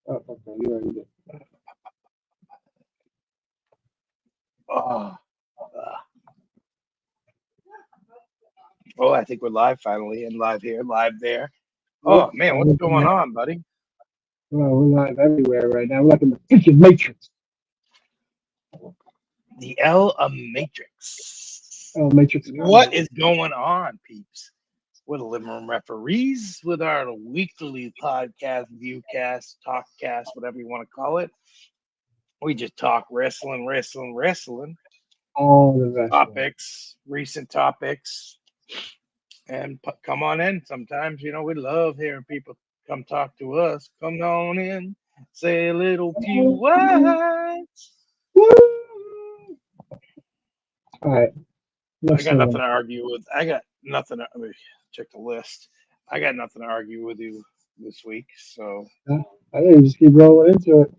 Oh, okay, you already did. Oh, oh, I think we're live finally, and live here, live there. Yep. Oh man, what's going on, buddy? Well, we're live everywhere right now. We're like in the freaking Matrix. The L of Matrix. Oh, Matrix What Combo. is going on, peeps? We're the Living Room Referees with our weekly podcast, viewcast, talkcast, whatever you want to call it. We just talk wrestling, All the wrestling. topics, recent topics, and come on in. Sometimes, we love hearing people come talk to us. Come on in, say a little few words. Woo! All right. I got nothing Listen, to argue with. I got nothing. Let me check the list. I got nothing to argue with you this week. So I think you just keep rolling into it.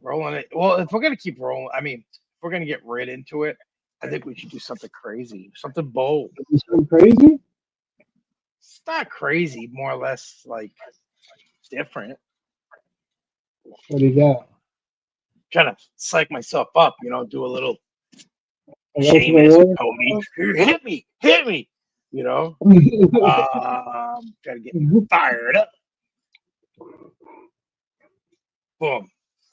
rolling it. Well, if we're gonna keep rolling, I mean, if we're gonna get right into it, I think we should do something crazy, something bold. You something crazy? It's not crazy, more or less like different. What do you got? Trying to psych myself up, do a little An Ultimate Sheamus or Warrior? Cody. Hit me. You know, try to get me fired up. Boom.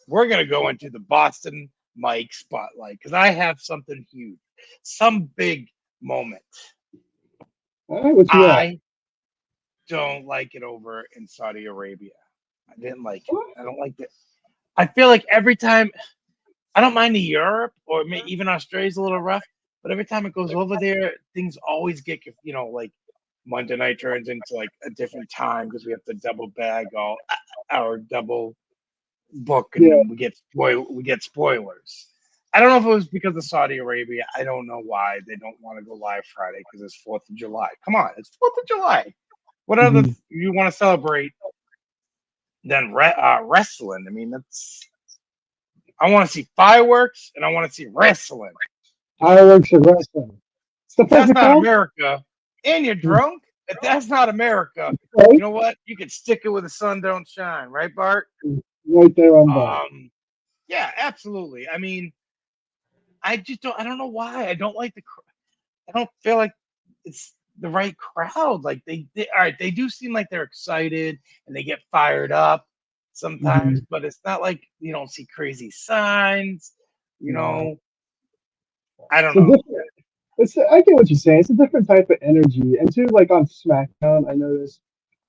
We're gonna go into the Boston Mike spotlight because I have something huge, some big moment. All right, what you got? I don't like it over in Saudi Arabia. I didn't like it. I don't like it. I feel like every time I don't mind the Europe or even Australia's a little rough, but every time it goes over there, things always get like Monday night turns into like a different time because we have to double bag all our double book and Yeah, then we get spoilers. I don't know if it was because of Saudi Arabia. I don't know why they don't want to go live Friday because it's 4th of July. Come on, it's 4th of July. What other mhm. you want to celebrate than wrestling? I mean, I want to see fireworks and I want to see wrestling. Fireworks and wrestling. It's the If that's perfect not combo. America and you're drunk, if that's not America, you Right? know what? You could stick it where the sun don't shine, right, Bart? Right there on bar. Yeah, absolutely. I mean, I don't know why. I don't feel like it's the right crowd. Like all right, they do seem like they're excited and they get fired up sometimes, Mhm. but it's not like you don't see crazy signs, you No. know. I don't It's a know. different. I get what you're saying. It's a different type of energy. And too, like on SmackDown, I noticed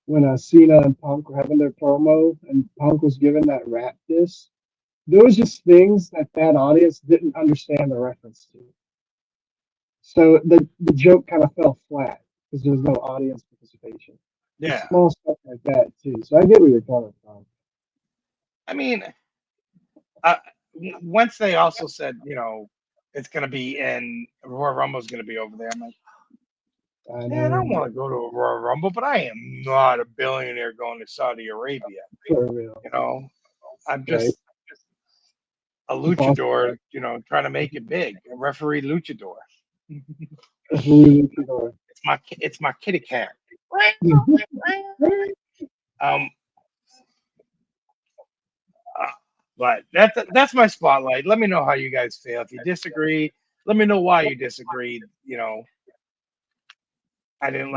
when Cena and Punk were having their promo, and Punk was given that rap diss. There was just things that audience didn't understand the reference to. So the joke kind of fell flat because there was no audience participation. Just Yeah. small stuff like that too. So I get where you're coming from. I mean, uh, once they also said, it's going to be in Royal Rumble's going to be over there. I'm like, I man, I know, want to go to a Royal Rumble, but I am not a billionaire going to Saudi Arabia. for real, I'm right? just a Boss luchador, trying to make it big, a referee luchador. It's my kitty cat. Um, uh, but that's my spotlight. Let me know how you guys feel. If you disagree, let me know why you disagreed. I didn't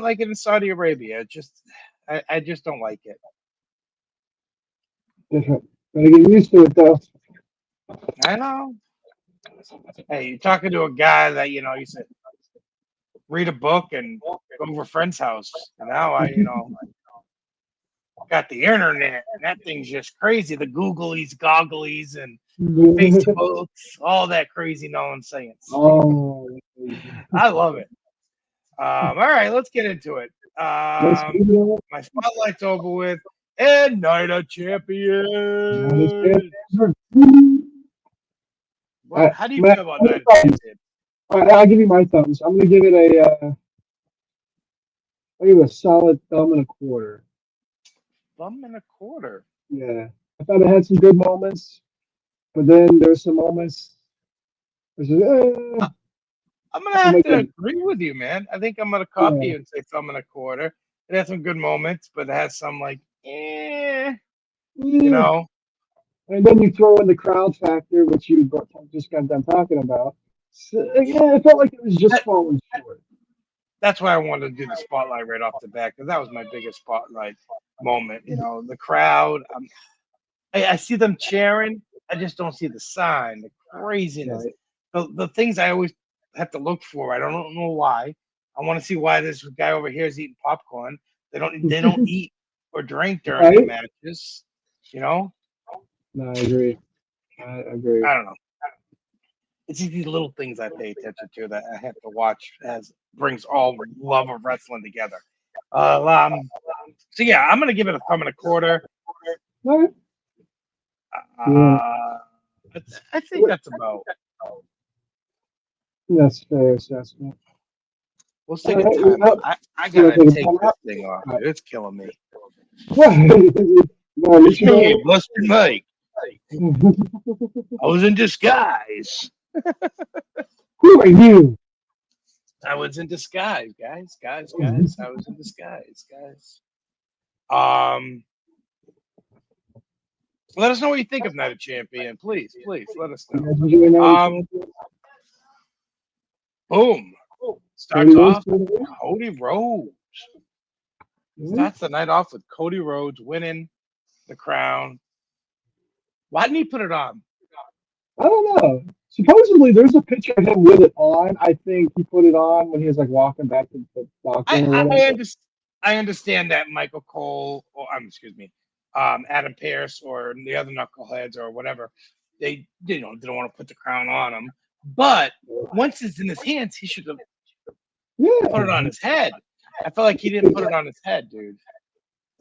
like it in Saudi Arabia. I just don't like it. Different. Gotta get used to it though. I know. Hey, you're talking to a guy that you said read a book and go to a friend's house. And now I got the internet, and that thing's just crazy. The Googlies, gogglies, and Facebooks, all that crazy nonsense. Oh, I love it. All right, let's get into it. let's move it on. My spotlight's over with. And Night of Now this Champions. All Well, right, how do you Matt, feel about what are Night your of thumbs? Champions? All right, I'll give you my thumbs. I'm gonna give it I'll give it a solid thumb and a quarter. Thumb and a quarter. Yeah, I thought it had some good moments, but then there's some moments. There's I'm gonna nothing have like to agree with you, man. I think I'm gonna copy yeah, you and say thumb and a quarter. It has some good moments, but it has some like, eh. You know, And then you throw in the crowd factor, which just got done talking about. So, yeah, it felt like it was just that, falling short. that's why I wanted to do the spotlight right off the bat because that was my biggest spotlight moment. You know, the crowd. I see them cheering. I just don't see the sign, the craziness, Right. the things I always have to look for. I don't know why. I want to see why this guy over here is eating popcorn. They don't eat or drink during the Right? matches. You know, No, I agree. I agree. I don't know. It's these little things I pay attention to that I have to watch as brings all love of wrestling together. So yeah, I'm gonna give it a thumb and a quarter. All right. Yeah, Uh, I think that's about. that's fair assessment. Let's All take a right. time out. I You want gotta to take a take time this out? thing off, All right. dude. It's killing me. What? No, you It's should me, go. Buster Mike. I was in disguise. Who are you? I was in disguise, guys. I was in disguise, guys. Um, let us know what you think of Night of Champion. Please, let us You know. guys enjoy Night of Um, Champions? boom. Cody Starts Rhodes off for the win? Cody Rhodes. Yeah. Starts the night off with Cody Rhodes winning the crown. Why didn't he put it on? I don't know. Supposedly, there's a picture of him with it on. I think he put it on when he was like walking back to the locker I room or I, whatever. I, understand, I understand that Michael Cole or excuse me, Adam Pearce or the other knuckleheads or whatever, they didn't want to put the crown on him. But once it's in his hands, he should have put it Yeah. on his head. I felt like he didn't put it on his head, dude.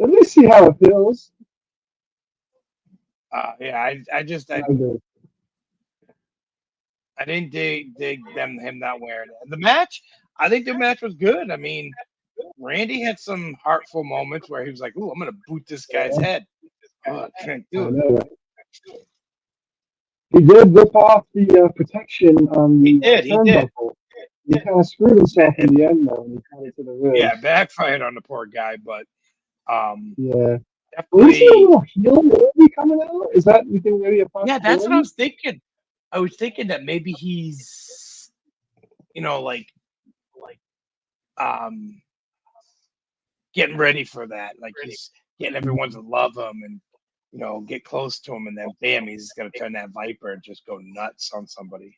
At least see how it feels. Yeah, I just I agree. I didn't dig him not wearing it. The match, I think the match was good. I mean, Randy had some heartful moments where he was like, "Ooh, I'm gonna boot this guy's Yeah, head." Oh, I can't I do it. know. Right? He did rip off the protection on He the did. He did. turnbuckle. He kind of screwed himself in And the end, though, when he cut it to the yeah, ribs. backfired on the poor guy, but Yeah. Well, we see a definitely. little heel maybe coming out. Is that you think maybe a Yeah, that's what I possibility? was thinking. I was thinking that maybe he's, like um, getting ready for that. Like he's getting everyone to love him and get close to him, and then bam, he's gonna turn that viper and just go nuts on somebody.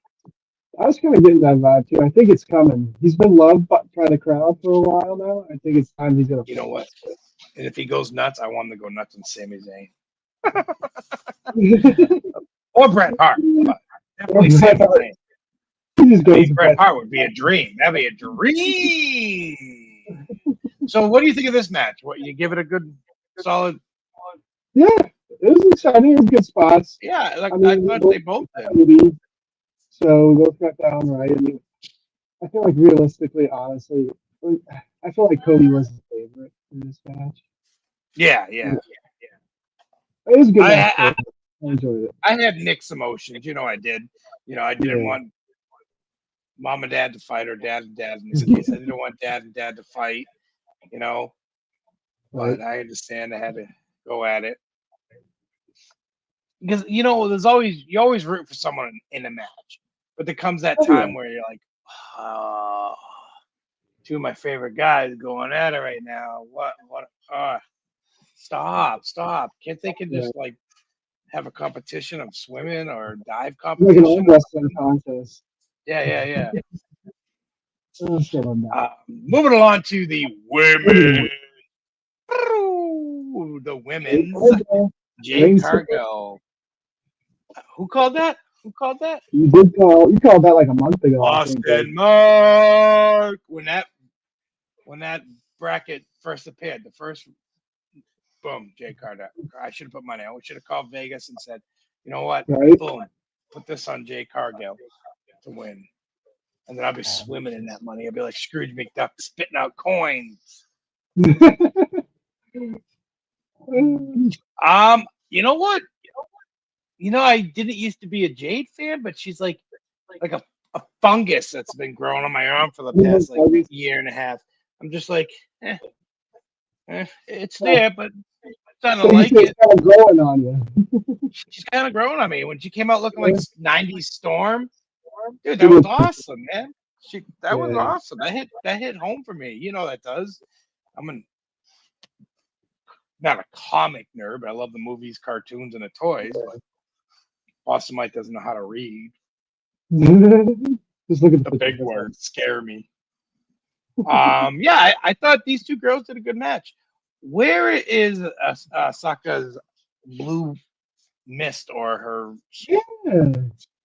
I was kind of getting that vibe too. I think it's coming. He's been loved by the crowd for a while now. I think it's time he's gonna You know flip. what? And if he goes nuts, I want him to go nuts on Sami Zayn or Bret Hart, but definitely Sami Zayn. He just I goes mean, to Bret bed. Hart would be a dream. That'd be a dream. So, what do you think of this match? What you give it a good, solid? Yeah, it was exciting. It was good spots. Yeah, like I I mean, thought they both did. so those got down right. I mean, I feel like realistically, honestly, I feel like Cody was the favorite in this match. Yeah. It was a good match. I I, I enjoyed it. I had mixed emotions. I did. I didn't Yeah. want mom and dad to fight or dad and dad in this case. I didn't want dad and dad to fight. You know, Right. but I understand I had to go at it because you always root for someone in a match, but there comes that Oh yeah. time where you're like, oh, two of my favorite guys going at it right now. What? Stop! Can't they can Yeah. just like have a competition of swimming or dive Like an competition arm or wrestling something? contest. Yeah. Oh, shit on that. Moving along to the women. Anyway, The Jade women's Cargill Jade reigns supreme. Cargill. Who called that? You called that like a month ago, I think. Like, Austin Mark. When that bracket first appeared, the first boom, Jade Cargill. I should have put money. I should have called Vegas and said, you know what? right? Boom, put this on Jade Cargill to win. And then I'll be swimming in that money. I'll be like Scrooge McDuck spitting out coins. You know what? I didn't used to be a Jade fan, but she's like a fungus that's been growing on my arm for the past like year and a half. I'm just like, it's there, but starting So to you like see it's it. kind of growing on you. She's kind of growing on me. When she came out looking like Yeah. 90s Storm, dude, She that was looks awesome, man. That was yeah. awesome. That hit home for me. You know that does. I'm not a comic nerd, but I love the movies, cartoons, and the toys. But Boston Mike doesn't know how to read. Just look at the The picture. big words scare me. Yeah, I thought these two girls did a good match. Where is Saka's blue mist or her? Yeah.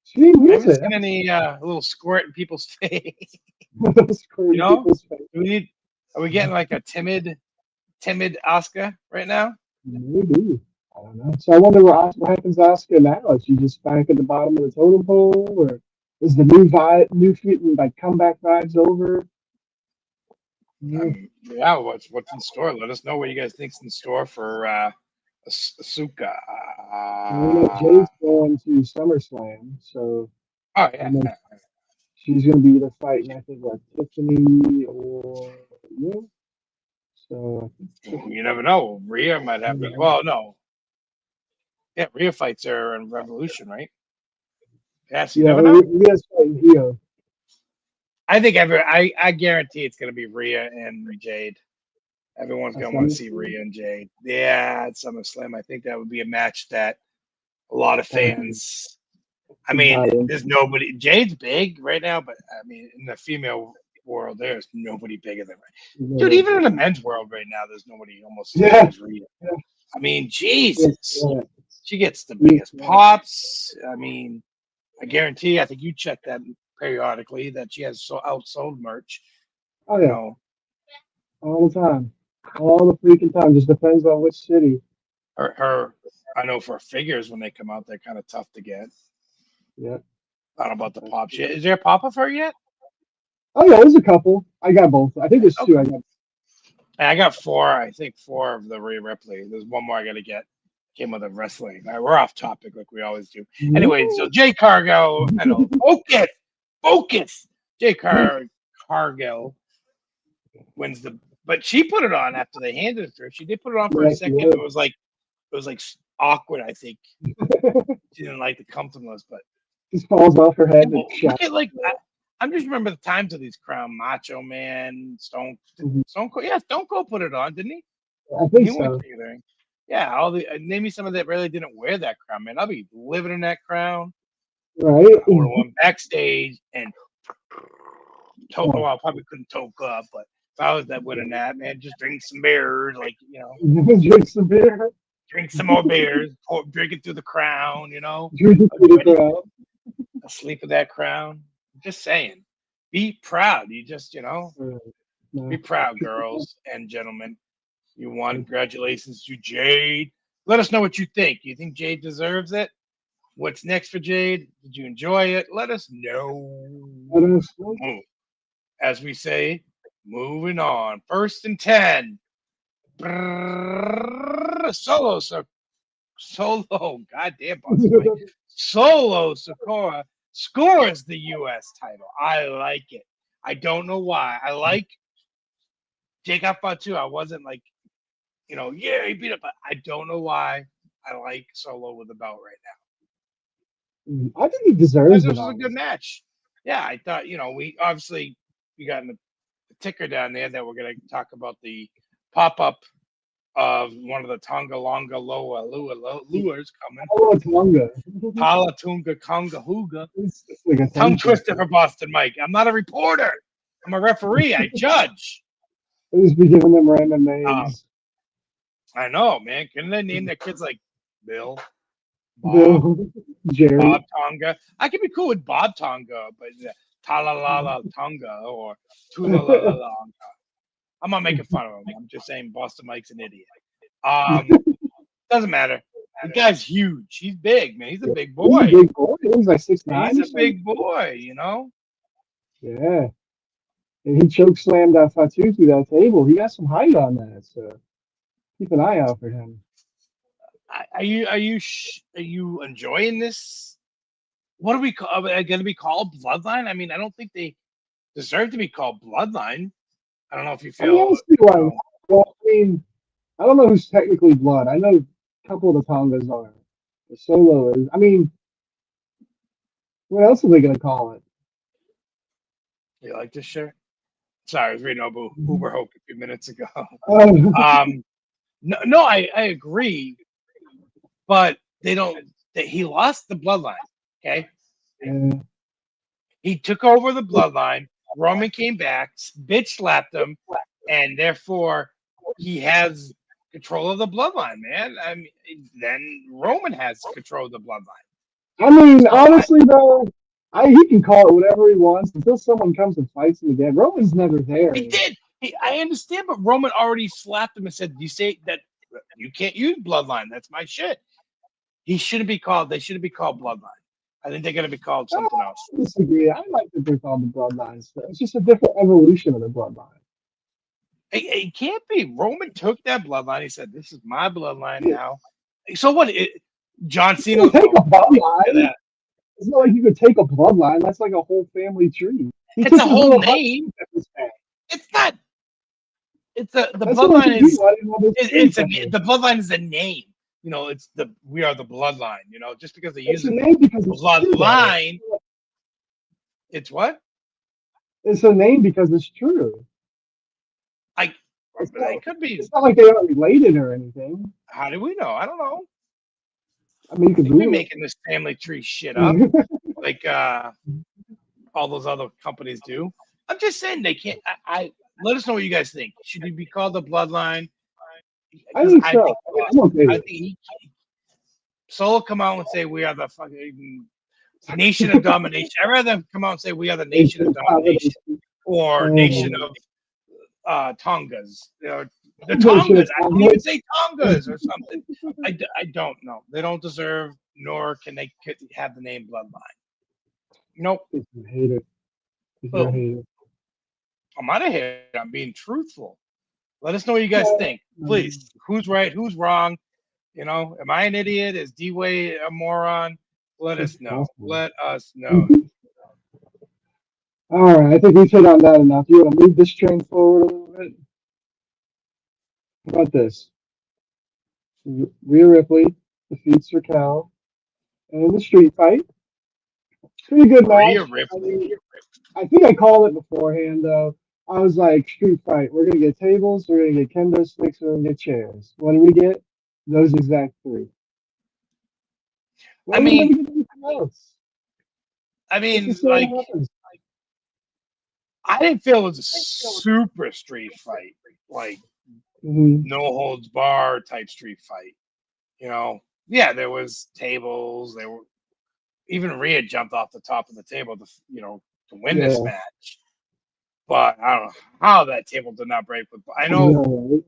She didn't I use haven't it. seen any little squirt in people's face. You Screwing know, people's face. are we getting like a timid Asuka right now? Maybe. I don't know. So I wonder what happens to Asuka now. Is she just back at the bottom of the totem pole, or is the new vibe, like comeback vibes over? Yeah. Yeah, what's in store? Let us know what you guys think's in store for Asuka. Well, we know Jade's going to SummerSlam, so Oh I yeah, know she's going to be either fighting, I think, like Tiffany or yeah. So I think you never know. Rhea might have. Tiffany. Well, no, yeah, Rhea fights her in Revolution, right? Yes, you Yeah, never know. Rhea's fighting Io. I think I guarantee it's gonna be Rhea and Jade. Everyone's At gonna want to see SummerSlam. Rhea and Jade. Yeah, at SummerSlam, I think that would be a match that a lot of fans. I mean, Buy in. there's nobody. Jade's big right now, but I mean, in the female world, there's nobody bigger than her. Dude. Even in the men's world right now, there's nobody almost as big Yeah. as Rhea. Yeah. I mean, Yes, Jesus, yeah. she gets the Yes, biggest yeah. pops. I mean, I guarantee. I think you check that periodically that she has outsold merch. Oh You yeah, know, all the time, all the freaking time. Just depends on which city. her. I know for figures when they come out, they're kind of tough to get. Yeah. I don't know about the pops yet. Is there a pop of her yet? Oh yeah, there's a couple. I got both. I think there's two. Okay. I got. I got four. I think four of the Rhea Ripley. There's one more I got to get. Came with the wrestling. All right, we're off topic like we always do. Anyway, so Jay Cargill. I know. Focus. Jay Cargill wins the. But she put it on after they handed it to her. She did put it on for a Yeah, second. It was like awkward. I think she didn't like the comfortableness, but just falls off her head and look shot. at I'm just remember the times of these crown Macho Man, Stone Cold. Yeah, Stone Cold put it on, didn't he? I think He went so. either. Yeah, all the name me some of that really didn't wear that crown, man. I'll be living in that crown. Right? I would have went backstage and well, I probably couldn't toke up, but if I was that winning that, man, just drink some beers, like Drink some beer. drink some more beers, drink it through the crown, Drink it to the crowd. asleep with that crown. I'm just saying, be proud. You just, No. be proud, girls and gentlemen. You won. Congratulations to Jade. Let us know what you think. You think Jade deserves it? What's next for Jade? Did you enjoy it? Let us know. As we say, moving on. 1st and 10. Solo. Goddamn, Solo Sakura scores the U.S. title. I like it. I don't know why. I like Jacob Fatu. I wasn't like, yeah, he beat up. But I don't know why. I like Solo with the belt right now. I think he deserves it. This was a good match. Yeah, I thought, we got in the ticker down there that we're going to talk about the pop-up of one of the Tonga Longa Loa lures coming. Oh, Tonga. Palatunga Conga Hooga. Like Tongue twister for Boston Mike. I'm not a reporter. I'm a referee. I judge. They just be giving them random names. I know, man. Couldn't they name their kids like Bill? Bob, Jerry. Bob Tonga. I could be cool with Bob Tonga, but Talalala Tonga or Tulalala. I'm not making fun of him. I'm just saying Boston Mike's an idiot. Doesn't matter. The guy's huge. He's big, man. He's a big boy. He's a big boy. He's like 6'9". He's a big boy, Yeah. And he choke slammed Fatu through that table. He got some height on that, so keep an eye out for him. Are you enjoying this? What are we are going to be called? Bloodline? I mean, I don't think they deserve to be called Bloodline. I don't know if you feel. Well, I mean, I don't know who's technically blood. I know a couple of the Tongas are. The Solo is. I mean, what else are they gonna call it? You like this shirt? Sorry, I was reading Uber Hope a few minutes ago. Oh, No, I agree, but they don't. He lost the bloodline. Okay, yeah. he took over the bloodline. Roman came back, bitch slapped him, and therefore he has control of the bloodline. Man, I mean, then Roman has control of the bloodline. I mean, So honestly though, he can call it whatever he wants until someone comes and fights him again. Roman's never there he anymore. did. I understand, but Roman already slapped him and said, "You say that you can't use bloodline. That's my shit." He shouldn't be called. They shouldn't be called bloodline. I think they're going to be called I something else. disagree. I like that they're called the Bloodlines. It's just a different evolution of the Bloodline. It can't be. Roman took that bloodline. He said, "This is my bloodline You now." So what? John Cena. can take a bloodline. That. It's not like you could take a bloodline. That's like a whole family tree. He It's took a his whole little hut name. at this point. It's not. It's the That's what I bloodline can do. is. I didn't know this It's the bloodline is a name. It's we are the bloodline. Just because they It's use a the name because it's true, though. bloodline, it's what? It's a name because it's true. I. It's It not, could be. it's not like they aren't related or anything. How do we know? I don't know. I mean, you could They could be Google making this family tree shit up, it. like all those other companies do. I'm just saying they can't. I let us know what you guys think. Should he be called the bloodline? I Because think I so. think I mean, I'm okay I with think Solo come out and say we are the fucking nation of domination. I'd rather them come out and say we are the nation of domination it. or nation of Tongas. The Nation of Tongas. I can even say Tongas or something. I don't know. They don't deserve, nor can they have the name Bloodline. Nope. If you hate it, if you're a Boom. hater. I'm out of here. I'm being truthful. Let us know what you guys think. Please. Who's right? Who's wrong? Am I an idiot? Is D-Way a moron? Let us know. Let us know. All right, I think we've hit on that enough. You want to move this train forward a little bit? How about this? Rhea Ripley defeats Raquel in the street fight. Pretty good match. Rhea Ripley. I think I called it beforehand, though. I was like, street fight. We're going to get tables, we're going to get kendo sticks, we're going to get chairs. What do we get? Those exact three. Why I do we mean, never get anything else? like, I didn't feel it was a super street fight, like no holds bar type street fight. Yeah, there was tables. There were even Rhea jumped off the top of the table to win this match. But I don't know how that table did not break. But I know,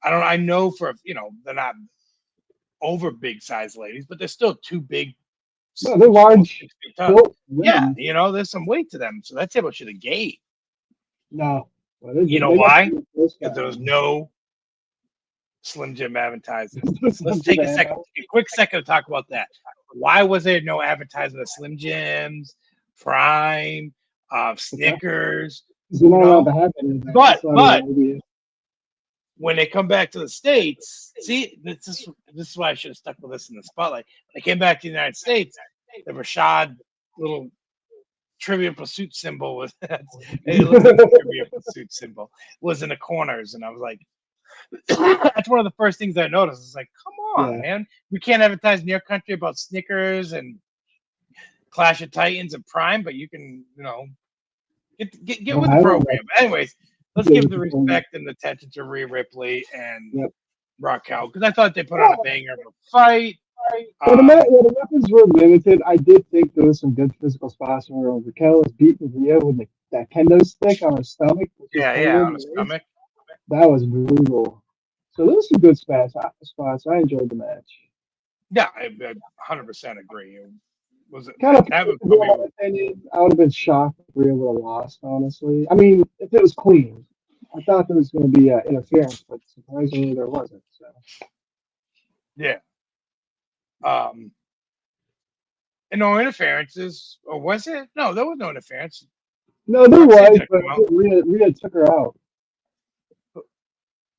I know for they're not over big size ladies, but they're still too big. No, they're large. Yeah, there's some weight to them. So that table should have gave. No. You know why? Because there was no Slim Jim advertising. Let's take a quick second to talk about that. Why was there no advertising of Slim Jims, Prime, Snickers? But when they come back to the States, see, this is why I should have stuck with this in the spotlight. They came back to the United States, the Rashad little Trivial Pursuit symbol was it looked like a Trivial Pursuit symbol was in the corners, and I was like, that's one of the first things I noticed. It's like, come on, man, we can't advertise in your country about Snickers and Clash of Titans and Prime, but you can, get with the program. Anyways, let's give the respect and attention to Rhea Ripley and Raquel, because I thought they put on a banger of a fight. The weapons were limited. I did think there was some good physical spots where Raquel was beating Rhea with that kendo stick on her stomach. Yeah, on her stomach. That was brutal. So there was some good spots. I enjoyed the match. Yeah, I 100% agree. Was it kind of? I would have been shocked if Rhea would have lost. Honestly, I mean, if it was clean, I thought there was going to be interference, but surprisingly there wasn't. So. Yeah. And no interferences, or was it? No, there was no interference. No, there was, but Rhea took her out.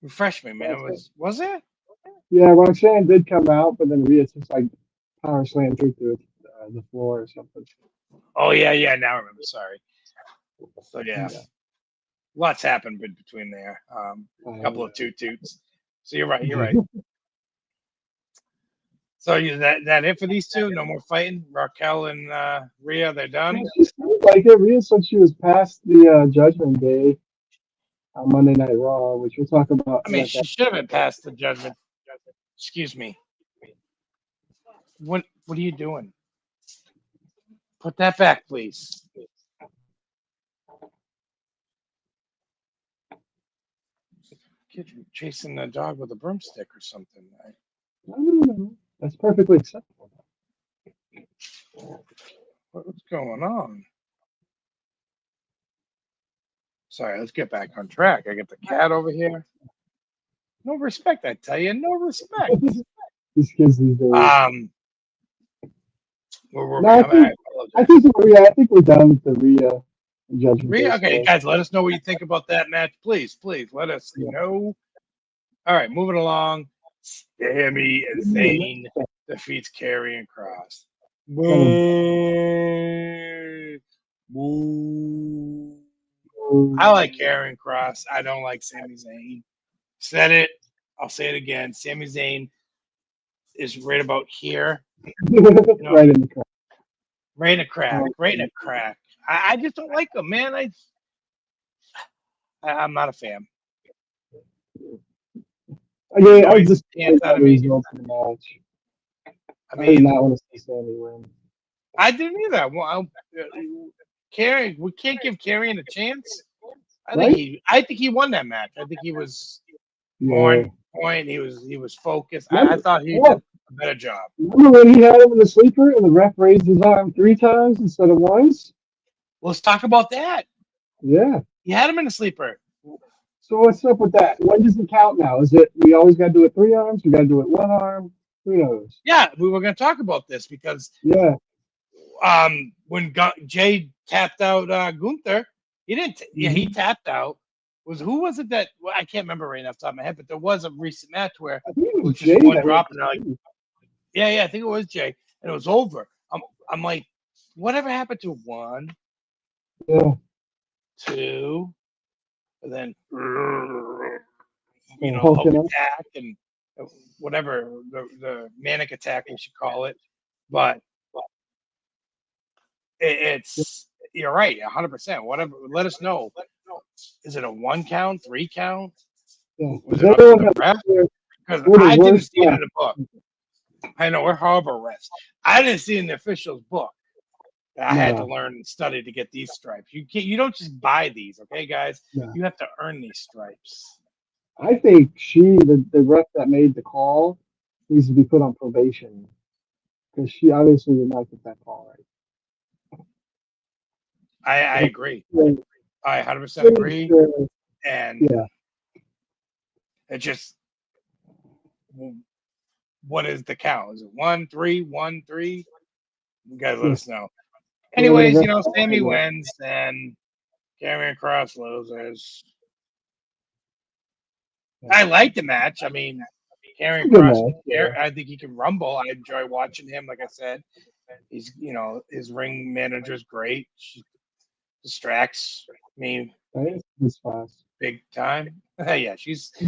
Refresh me, man. Was it? Yeah, Roxanne did come out, but then Rhea just like power slammed her through the floor or something. Oh yeah, yeah. Now I remember. Sorry. So yeah, Yeah. lots happened between there. A couple of toots. So you're right. You're right. So that it for these two? No more fighting. Raquel and Rhea, they're done. She seemed like it. Rhea said she was past the Judgment Day on Monday Night Raw, which we'll talk about. I mean, she should have been past the judgment. Excuse me. What are you doing? Put that back, please. Kid chasing the dog with a broomstick or something. No. That's perfectly acceptable. What's going on? Sorry, let's get back on track. I got the cat over here. No respect, I tell you, no respect. These kids these days. Where were No, we? I think we're done with the Rhea Judgment Day. Okay, guys, let us know what you think about that match. Please let us know. All right, moving along. Sami Zayn defeats Karrion Kross. Boo. Boo. I like Karrion Kross. I don't like Sami Zayn. Said it. I'll say it again. Sami Zayn is right about here. Right in the crack. Right in a crack. Right in a crack. I just don't like him, man. I'm not a fan. Okay, I just out of me. The match. I mean, did not want to see Sami win. I didn't either. Well, Karrion, we can't give Karrion a chance. I think he won that match. I think he was on point. He was focused. I thought he did a better job. Remember when he had him in the sleeper and the ref raised his arm 3 times instead of once? Let's talk about that. Yeah. He had him in the sleeper. So what's up with that? When does it count now? Is it we always got to do it 3 arms? We got to do it 1 arm? Who knows? Yeah, we were going to talk about this because when Jay tapped out Gunther, he didn't. Yeah, he tapped out. Who was it that? Well, I can't remember right off the top of my head, but there was a recent match where I think it was just Jay one drop and like, yeah, I think it was Jay, and it was over. I'm like, whatever happened to 1, 2, and then Hulk attack and whatever the manic attack we should call it, but it's you're right, 100%. Whatever, let us know. Is it a 1 count, 3 count? Was it up to the ref? Because I didn't see it in the book. I know we're horrible refs. I didn't see it in the official's book. I had to learn and study to get these stripes. You don't just buy these, okay, guys? You have to earn these stripes. I think the ref that made the call needs to be put on probation because she obviously did not get that call right. I agree. I 100% agree. And it just, what is the count? Is it 1, 3, 1, 3? You guys let us know. Anyways, Sami wins and Karrion Kross loses. I like the match. I mean, Karrion Kross, I think he can rumble. I enjoy watching him. Like I said, he's his ring manager is great. She distracts me big time. Yeah, she's a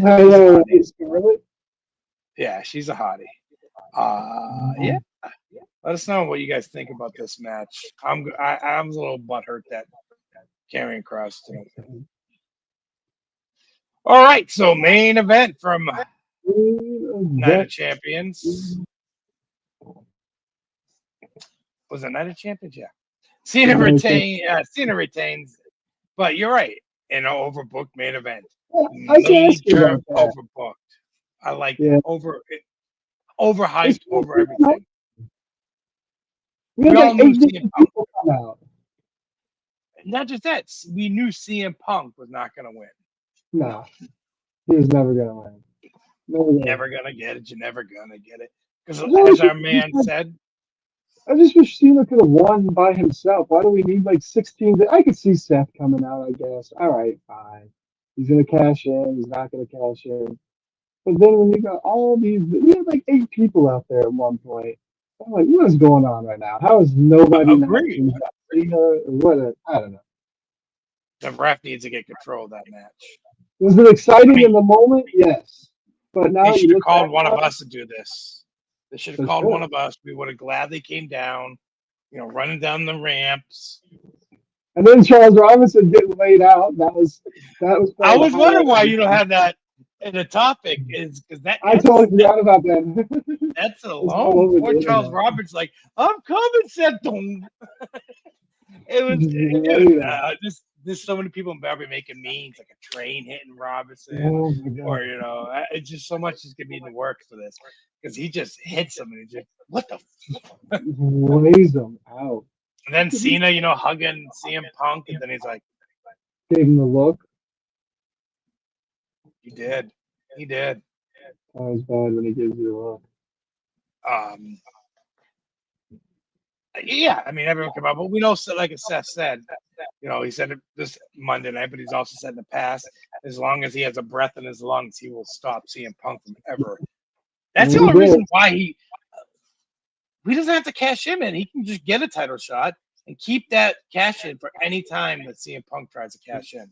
hottie. Yeah. Let us know what you guys think about this match. I'm a little butthurt that Karrion Kross didn't. All right, so main event from Night of Champions. Was it Night of Champions? Yeah. Cena retains, but you're right. In an overbooked main event. Major overbooked. I like overhyped over everything. We all knew CM Punk. Not just that, we knew CM Punk was not going to win. No, he was never going to win. Never going to get it. You're never going to get it. Because as our man said, I just wish Cena could have won by himself. Why do we need like 16? I could see Seth coming out, I guess. All right, fine. He's gonna cash in. He's not gonna cash in. But then when you got all these, we had like 8 people out there at one point. I'm like, what is going on right now? How is nobody Agreed. matching Cena? What? I don't know. The ref needs to get control of that match. Was it exciting in the moment? Yes. But now They that you should have look called back one of on it, us to do this. They should have they called one should. of us. We would have gladly came down, running down the ramps. And then Charles Robinson getting laid out. That was I probably the was wondering highlight of why the you don't game. have that in the topic, is because I totally forgot about that. that's It's all alone. over Poor the Charles internet. Roberts, like, I'm coming, said dong. It was Just laid out. just there's so many people in Beverly making memes, like a train hitting Robinson, Oh my god. or it's just so much is gonna be in the works for this because he just hits him and he just what the. Lays them out. And then Cena, hugging CM Punk, and then he's like, Gave him the look. he did. That was bad when he gives you the look. Um, yeah, I mean, everyone came out, but we know, like Seth said, he said it this Monday night, but he's also said in the past, as long as he has a breath in his lungs, he will stop CM Punk from ever. That's the And he only reason did. why he doesn't have to cash him in. He can just get a title shot and keep that cash in for any time that CM Punk tries to cash in.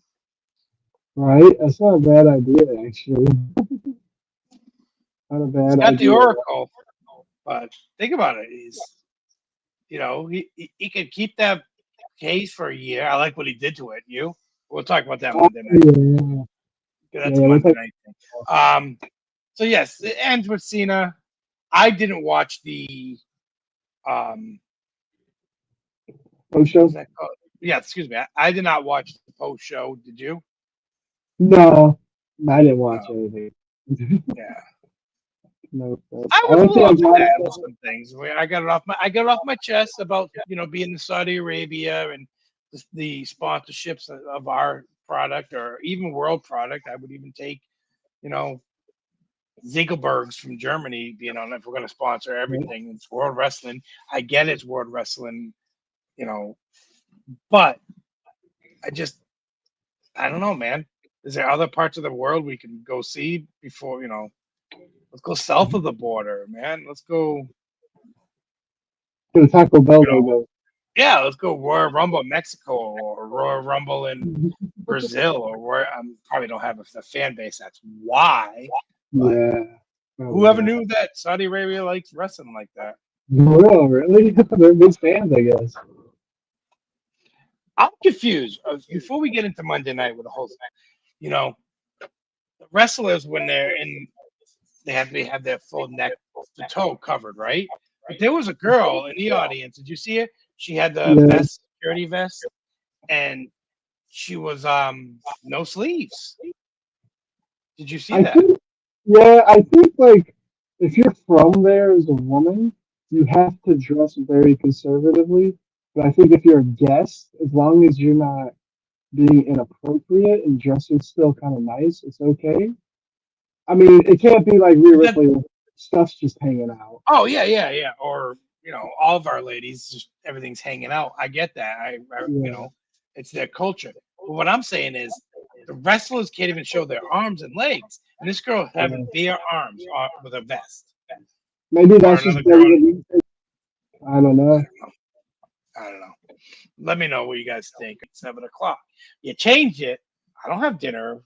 Right? That's not a bad idea, actually. Not a He's bad got the idea. Oracle, but think about it. He's, he could keep that case for a year. I like what he did to it. We'll talk about that Monday night. Yeah. That's Yeah, a that's Monday like night thing. So yes, it ends with Cena. I didn't watch the post show. what's that called? Yeah, excuse me. I did not watch the post show. Did you? No, I didn't watch anything. Yeah. No, I I was a went to little Andrade. upset with some things. I got it off my chest about being in Saudi Arabia and the sponsorships of our product or even world product. I would even take Ziegelbergs from Germany being on if we're going to sponsor everything. It's World Wrestling. I get it's World Wrestling, but I don't know, man. Is there other parts of the world we can go see before, let's go south of the border, man. Let's go. To the Taco Bell logo. Yeah, let's go Royal Rumble in Mexico or Royal Rumble in Brazil or where I probably don't have a fan base. That's why. Yeah. Whoever knew that Saudi Arabia likes wrestling like that? Oh, really? They're big fans, I guess. I'm confused. Before we get into Monday night with the whole thing, the wrestlers when they're in, they have their full neck to toe covered, right? But there was a girl in the audience. Did you see it? She had the vest, security vest, and she was no sleeves. Did you see that? I think like if you're from there as a woman, you have to dress very conservatively. But I think if you're a guest, as long as you're not being inappropriate and dressing still kind of nice, it's okay. I mean, it can't be like Rhea Ripley with stuff's just hanging out. Oh yeah. Or all of our ladies, just everything's hanging out. I get that. It's their culture. But what I'm saying is, the wrestlers can't even show their arms and legs, and this girl having bare arms with a vest. Maybe that's just WWE. I don't know. Let me know what you guys think at 7:00. You change it. I don't have dinner.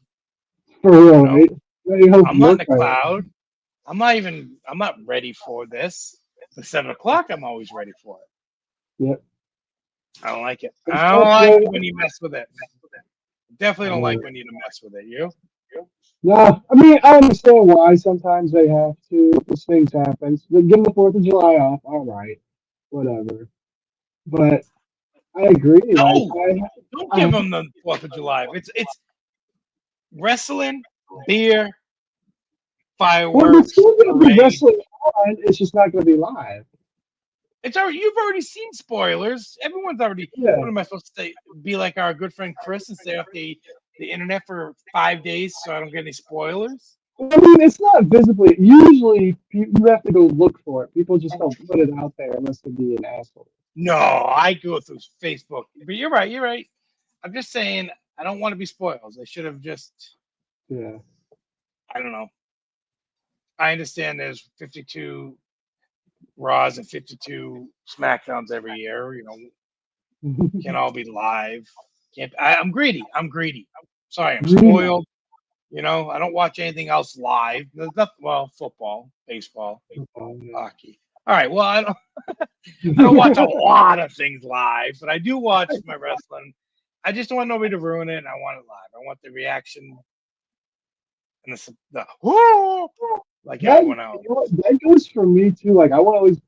For real, right? I'm on the cloud. I'm not ready for this. At 7:00, I'm always ready for it. Yep. I don't like it. I don't like it when you mess with it. Definitely don't like when you mess with it. You? No, I mean I understand why sometimes they have to. These things happen. Give them the 4th of July off. All right, whatever. But I agree. No, don't give them the 4th of July. It's wrestling, beer, fireworks. Well, it's be wrestling on. It's just not going to be live. It's already. You've already seen spoilers. Everyone's already. Yeah. What am I supposed to say? Be like our good friend Chris and stay off the internet for 5 days so I don't get any spoilers? I mean, it's not visibly. Usually, you have to go look for it. People just don't put it out there unless they be an asshole. No, I go through Facebook. But you're right. I'm just saying. I don't want to be spoiled. They should have just, Yeah. I don't know. I understand there's 52 Raws and 52 SmackDowns every year. Can't all be live. Can't. I'm greedy. I'm greedy. Sorry, I'm spoiled. I don't watch anything else live. There's nothing. Well, football, baseball, hockey. All right. Well, I don't watch a lot of things live, but I do watch my wrestling. I just don't want nobody to ruin it. And I want it live. I want the reaction and the whoo, like everyone else. That goes for me too. Like I want to always,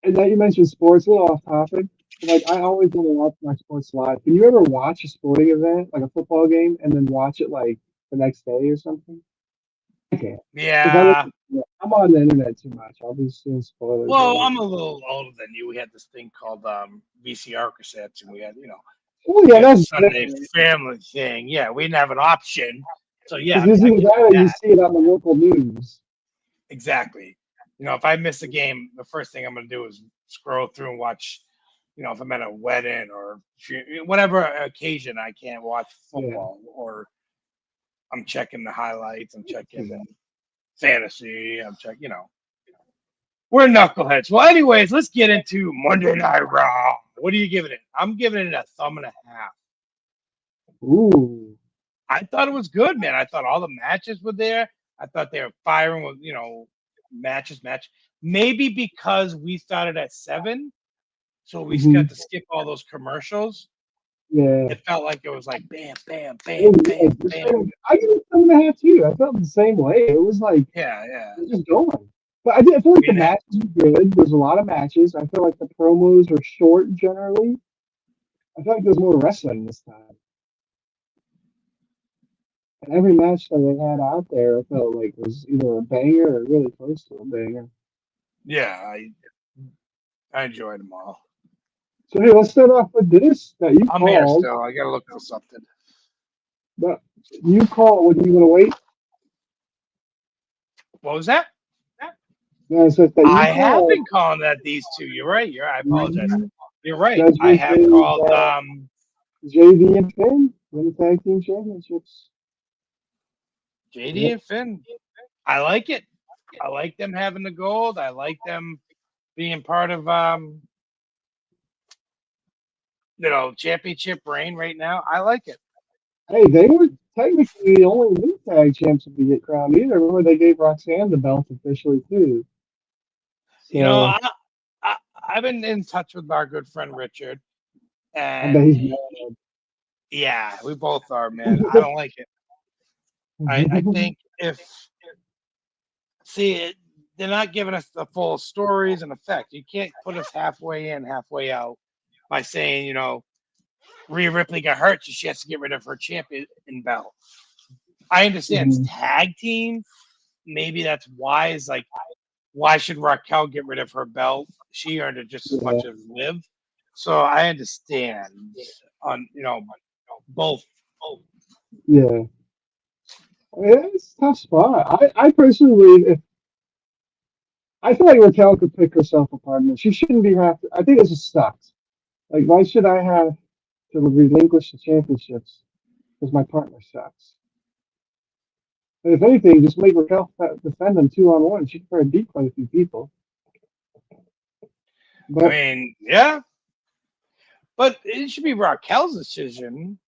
and that you mentioned sports, a little off topic. But like I always want to watch my sports live. Can you ever watch a sporting event, like a football game, and then watch it like the next day or something? I can't. 'Cause Yeah. I'm on the internet too much. I'll be seeing spoilers. Well, I'm a little older than you. We had this thing called VCR cassettes, and we had, Oh yeah, the that's Sunday family thing. Yeah, we didn't have an option. So yeah, This is I can do you that. see it on the local news. Exactly. If I miss a game, the first thing I'm going to do is scroll through and watch. If I'm at a wedding or whatever occasion I can't watch football, or I'm checking the highlights, I'm checking fantasy, I'm checking. We're knuckleheads. Well, anyways, let's get into Monday Night Raw. What are you giving it? I'm giving it a thumb and a half. Ooh. I thought it was good, man. I thought all the matches were there. I thought they were firing with, match. Maybe because we started at 7, so we got to skip all those commercials. Yeah. It felt like it was like bam, bam, bam, bam, bam. I give it 7.5 too. I felt the same way. It was like Yeah. it was just going. But I feel like the matches were good. There's a lot of matches. I feel like the promos were short generally. I feel like there's more wrestling this time. And every match that they had out there, I felt like was either a banger or really close to a banger. Yeah, I enjoyed them all. So hey, let's start off with this that you I'm called. here still. I gotta look for something. But you call. What, are you gonna wait? What was that? No, so that I have been calling that these two. You're right. I apologize. You're right. Judgment I have called JD and Finn win the tag team championships. JD and Finn. I like it. I like them having the gold. I like them being part of championship reign right now. I like it. Hey, they were technically the only new tag champs to be get crowned either. Remember they gave Roxanne the belt officially too. So, I've been in touch with our good friend Richard, and I bet he's mad. Yeah, we both are, man. I don't like it. I think they're not giving us the full stories and effect. You can't put us halfway in, halfway out by saying, Rhea Ripley got hurt, so she has to get rid of her champion belt. I understand it's tag team. Maybe that's wise. Like, why should Raquel get rid of her belt? She earned it just as much as Liv. So I understand on both. Yeah. It's a tough spot. I personally believe I feel like Raquel could pick herself apart, and she shouldn't be have to. I think it just sucks. Like, why should I have to relinquish the championships because my partner sucks? And if anything, just make Raquel defend them 2-on-1. She can probably beat quite a few people. But, I mean, yeah. But it should be Raquel's decision.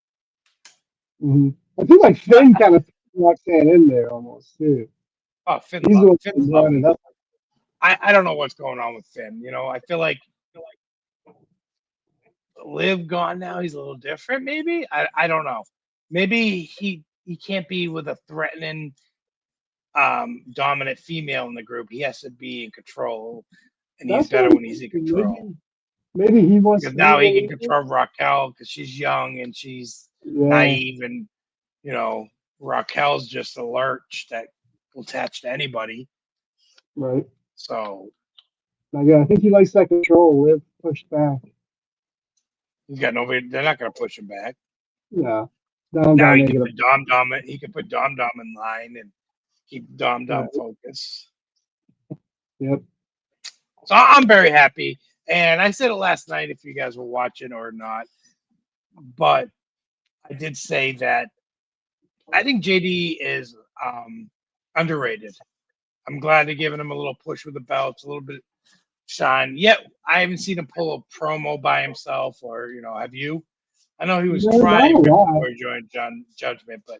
I feel like Finn kind of Roxanne in there almost too. Oh, Finn. I don't know what's going on with Finn. I feel like Liv gone now. He's a little different. Maybe I don't know. Maybe he can't be with a threatening, dominant female in the group. He has to be in control, and he's better when he's in control. Maybe he wants. Because now he can control Raquel because she's young and she's naive, and Raquel's just a lurch that will attach to anybody. Right. So. I think he likes that control. Liv pushed back. He's got nobody. They're not going to push him back. Yeah. Now he can put Dom. He can put Dom in line and keep Dom focus. Yep. So I'm very happy, and I said it last night if you guys were watching or not, but I did say that I think JD is underrated. I'm glad they're giving him a little push with the belts, a little bit shine. Yet I haven't seen him pull a promo by himself, or have you? I know he was No, not trying a lot. before he joined Judgment, but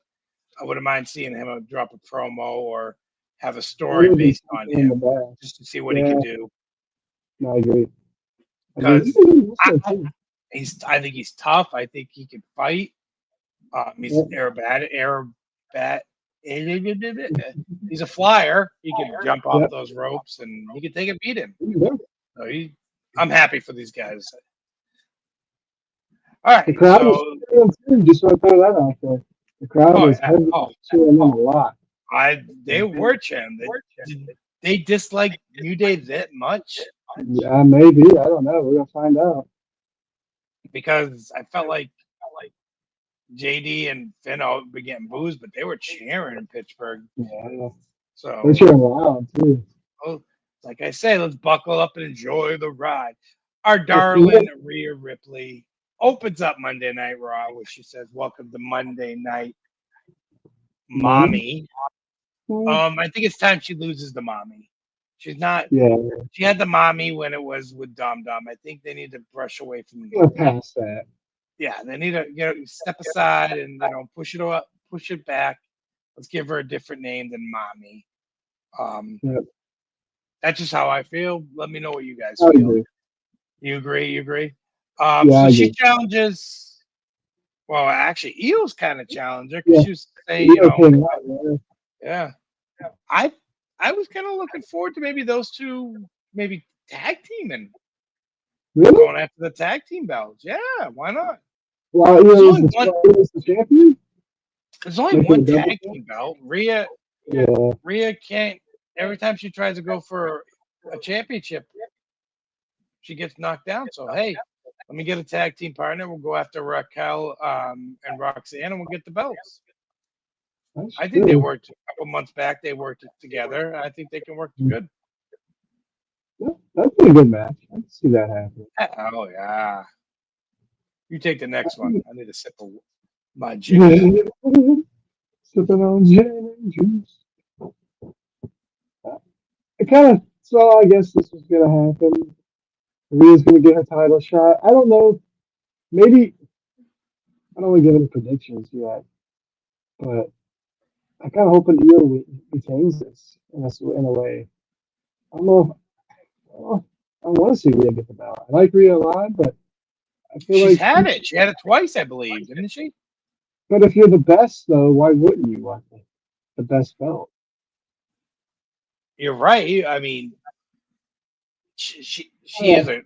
I wouldn't mind seeing him drop a promo or have a That story would be based on something in the him, back. just to see what he Yeah, can do. no, I agree. I agree. He's Because a good wrestler too. I think he's tough. I think he can fight. He's Yep. aerobat. He's a flyer. He can jump off Yep. those ropes and he can take a beating. Yep. So I'm happy for these guys. All The right, crowd was so cheering too. Just want to throw that out there. The crowd oh was yeah, heavily cheering him a lot. they were chanting. They dislike New Day that much Yeah, maybe. I don't know. We're gonna find out. because I felt like JD and Finn all were getting booed, but they were cheering in Pittsburgh. Yeah, So they're cheering loud too. oh, like I say, let's buckle up and enjoy the ride. Our If you darling Rhea Ripley opens up Monday Night Raw, where she says, "Welcome to Monday Night, Mommy." I think it's time she loses the mommy. She's not. Yeah, She had the mommy when it was with Dom Dom. I think they need to brush away from. we're past that. Yeah, they need to step aside and push it up, push it back. Let's give her a different name than mommy. Yep. That's just how I feel. Let me know what you guys I feel. agree. You agree? You agree? Yeah, So I she agree. challenges. Well, actually, Eels kind of challenged her because Yeah, she was saying, Leo came out. yeah. I I was kind of looking forward to maybe those two maybe tag teaming, Really? going after the tag team belts. Yeah, why not? Well, There's Leo only one. was the champion. There's only Make it a one double tag champ? team belt. Yeah. Rhea can't. Every time she tries to go for a championship, she gets knocked down. So hey, let me get a tag team partner. We'll go after Raquel and Roxanne, and we'll get the belts. That's I think they true. worked a couple months back. They worked together. I think they can work Mm. good. Yeah, that'd be a good match. I can see that happening. Oh yeah. You take the next one. I need a sip of my juice. Sipping on gin and juice. I kind of saw. I guess this was gonna happen. Rhea's gonna get her title shot. I don't know. Maybe I don't want to give any predictions yet, but I kind of hoping Io retains this in a way. I don't know. I want to see Rhea get the belt. I like Rhea a lot, but I feel She's like. had it. She had it twice, I believe, didn't she? But if you're the best, though, why wouldn't you want the best belt? You're right. I mean, she is Yeah, a,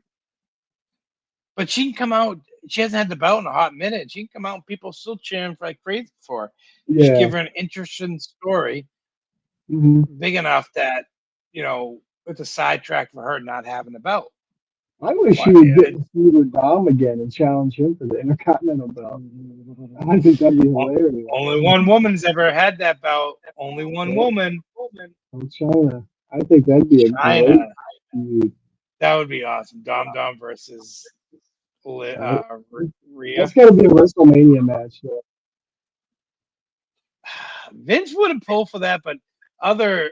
but she can come out. She hasn't had the belt in a hot minute. She can come out and people still cheering for like crazy for her. Just yeah. give her an interesting story, Hmm. big enough that it's a sidetrack for her not having the belt. I wish she Why? would get to feud with Dom again and challenge him for the Intercontinental belt. I think that'd be hilarious. Only one woman's ever had that belt. Only one Yeah, woman. from China. I think that'd be a great China. feud. That would be awesome. Dom Dom versus Right? Rhea. That's got to be a WrestleMania match. Though. Vince wouldn't pull for that, but other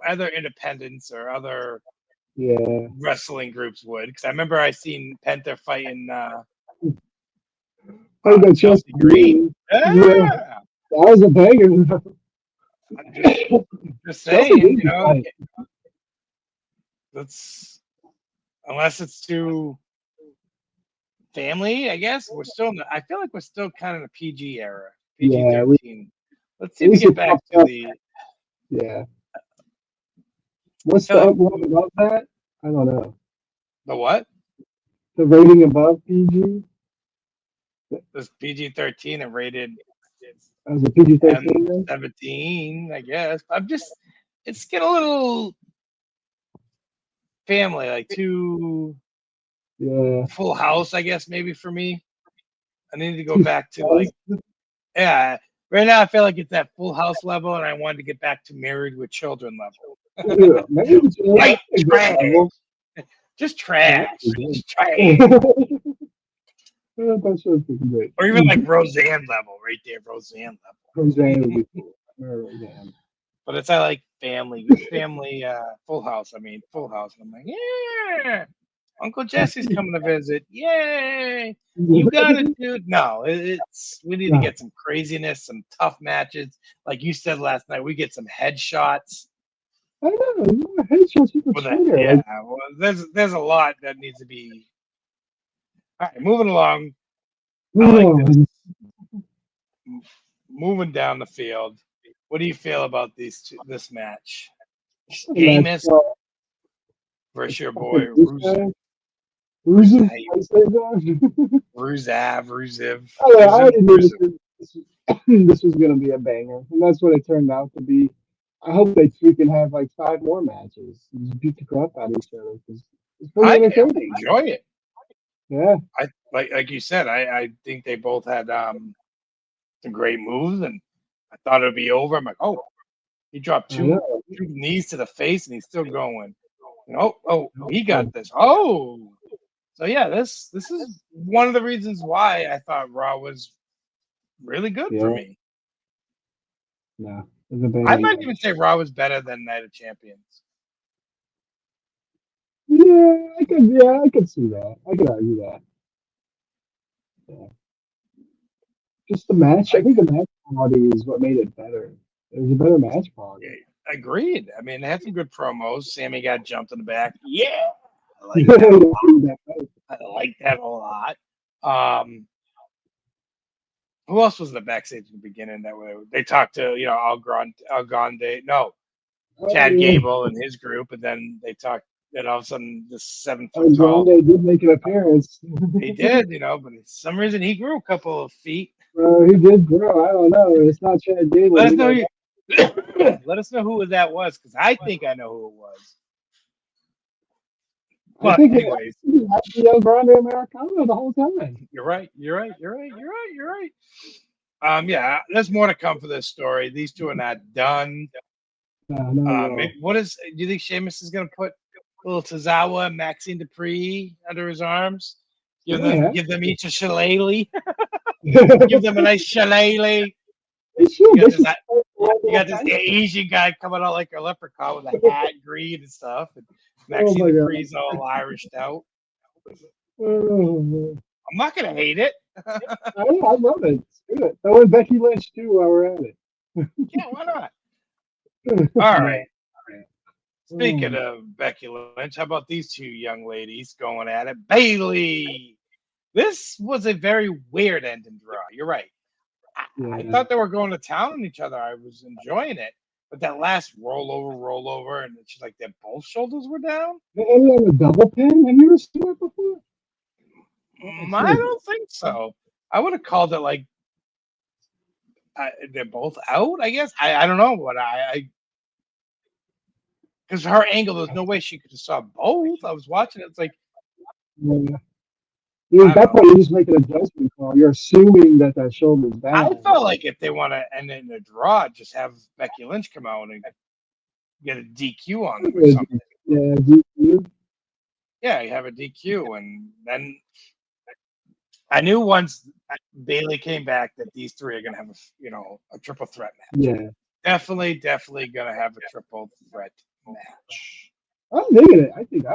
other independents or other Yeah. wrestling groups would. Because I remember I seen Penta fighting Hey, the Chelsea Chelsea Green. Yeah, that Yeah, was a banger. I'm just Chelsea saying, Green can fight. that's unless it's too family. I guess we're still. I feel like we're still kind of in a PG era, PG Yeah, 13. Let's see at if we least get it back popped to up. the. Yeah. I What's feel the like one above that? I don't know. the what? The rating above PG? This PG-13 and rated As a PG-13 then? 17, I guess. It's getting a little family, like too Yeah. Full House, I guess, maybe for me. I need to go Too back to fast. yeah. Right now, I feel like it's at Full House level, and I wanted to get back to Married with Children level. Yeah, maybe it's White a good trash, level. just That trash, would be just trash. good. That show's pretty great. Or even like Roseanne level, right there, Roseanne Roseanne would level. be cool. Roseanne. But it's I like family, Full House. I mean, Full House. And I'm like, yeah, Uncle Jesse's coming to visit. Yay! You got it, dude. No, it's we need to No, get some craziness, some tough matches. Like you said last night, we get some headshots. I know. You know, headshots with the With that, Twitter. yeah. Like, Well, there's a lot that needs to be. All right, moving along. I like this. oh, Moving down the field. What do you feel about this match? that's Sheamus versus your boy fucking this guy. Rusev. Rusev, I say that. Rusev. I already knew this was gonna be a banger, and that's what it turned out to be. I hope they freaking have like 5 more matches. And just beat the crap out of each other because it's pretty I entertaining. enjoy it. Yeah, I like you said. I think they both had some great moves, and I thought it'd be over. I'm like, oh, he dropped I two know. knees to the face, and he's still going. Oh, he Oh, got this. Oh, so yeah, this is one of the reasons why I thought Raw was really good for yeah, me. no, it's a I banger might match. even say Raw was better than Night of Champions. Yeah, I could see that. I could argue that. Yeah. Just the match. I I think the match quality is what made it better. It was a better match quality. agreed. I mean, they had some good promos. Sammy got jumped in the back. Yeah, I like Yeah, that. that fight. I like that a lot. Um, who else was in the backstage in the beginning that they talked to? El Grande, no, Oh Chad yeah, Gable and his group, and then they talked. Then all of a sudden, this 7 foot tall, Grande did make an appearance. he did, but for some reason he grew a couple of feet. He did grow. I don't know. It's not Chad Gable. Let us We know. know that. Let us know who that was, because I think I know who it was. I But think it anyways, had the El Grande Americano the whole time. you're right. You're right. You're right. You're right. You're right. Yeah, there's more to come for this story. These two are not done. No, not at all. Do you think Sheamus is going to put little Tozawa and Maxine Dupree under his arms? Yeah, Give them each a shillelagh. they Give them a nice shillelagh. should. You They got should. this, you got this Asian guy coming out like a leprechaun with a hat, green and stuff. And Oh Maxine my god. Dupree's all Irished out. Oh, man. I'm not going to hate it. I love it. Let's do it. Throw in Becky Lynch too while we're at it. Yeah, why not? All No. right. Speaking of Becky Lynch, how about these two young ladies going at it? Bayley. This was a very weird ending draw. You're right. I Yeah. thought they were going to town on each other. I was enjoying it. But that last rollover, and it's just like their both shoulders were down. They ended on a double pin. Have you ever seen that before? I don't think so. I would have called it like they're both out, I guess. I don't know what because her angle, there's no way she could have saw both. I was watching it. It's like, Yeah. I At don't that know. point, you're just making a judgment call. You're assuming that shoulder's I down. felt like if they want to end it in a draw, just have Becky Lynch come out and get a DQ on them or something. Yeah, DQ. Yeah, you have a DQ, and then I knew once Bayley came back that these three are gonna have a triple threat match. Yeah. Definitely gonna have a triple threat match. I'm digging it. I think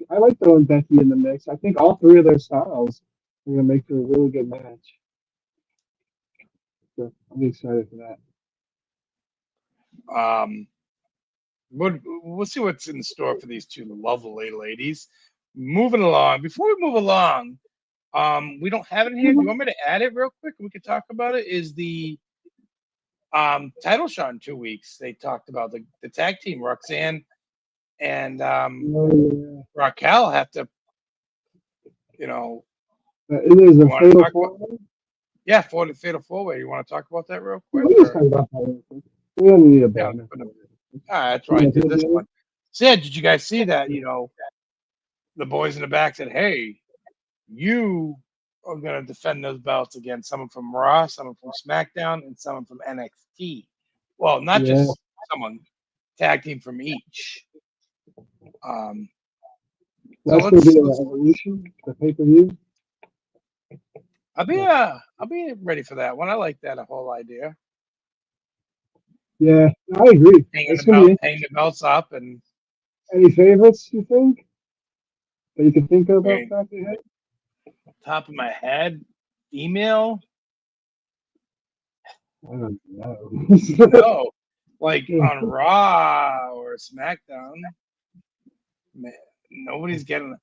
I like throwing Becky in the mix. I think all three of their styles are gonna make for a really good match. So I'm excited for that. We'll see what's in store for these two lovely ladies. Moving along. Before we move along, we don't have it here. Do you want me to add it real quick? We could talk about it. Is the title shot in 2 weeks? They talked about the tag team, Roxanne and Raquel have to, It is a fatal four-way. Yeah, for the fatal four-way. You want to talk about that real quick? Let's talk about that real quick. We don't need a banner. That's why I did this one. So yeah, did you guys see that? The boys in the back said, "Hey, you are going to defend those belts against someone from Raw, someone from SmackDown, and someone from NXT. Well, not just someone, tag team from each." That's going to be the Evolution, the pay-per-view. I'll be ready for that one. I like that whole idea. Yeah, I agree. It's gonna be Hanging the belts up, and any favorites you think that you can think of I off the mean, top of your head? top of my head, female. I don't know. No, like on Raw or SmackDown, man, nobody's getting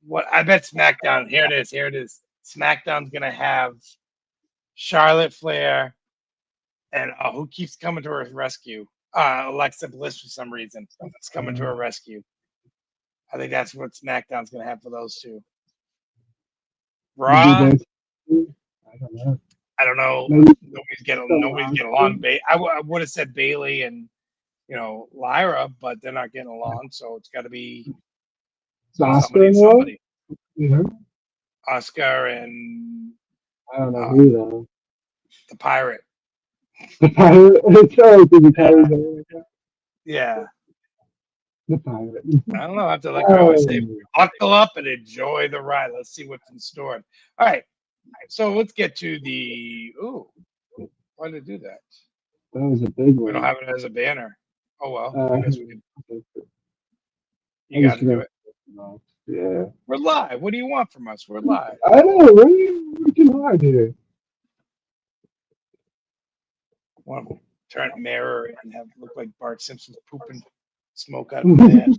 what I bet SmackDown. Here it is. Here it is. SmackDown's gonna have Charlotte Flair and who keeps coming to her rescue? Alexa Bliss for some reason. It's coming to her rescue. I think that's what SmackDown's gonna have for those two. You do Raw, that. I don't know. I don't know. Maybe Nobody's getting along. I would have said Bailey and Lyra, but they're not getting along. So it's got to be Oscar and somebody. Yeah. Oscar and I don't know who though. the Pirate. The pirate. It's always the pirate. Yeah. The pirate. I don't know. I have to like I always say, buckle up and enjoy the ride. Let's see what's in store. All right. So let's get to the. Ooh, why did it do that? That was a big one. We don't have it as a banner. Oh well. I guess we can. You got to do it. Yeah. We're live. What do you want from us? We're live. I know. We're working hard here. Want to turn a mirror and have it look like Bart Simpson's pooping smoke out of his ass.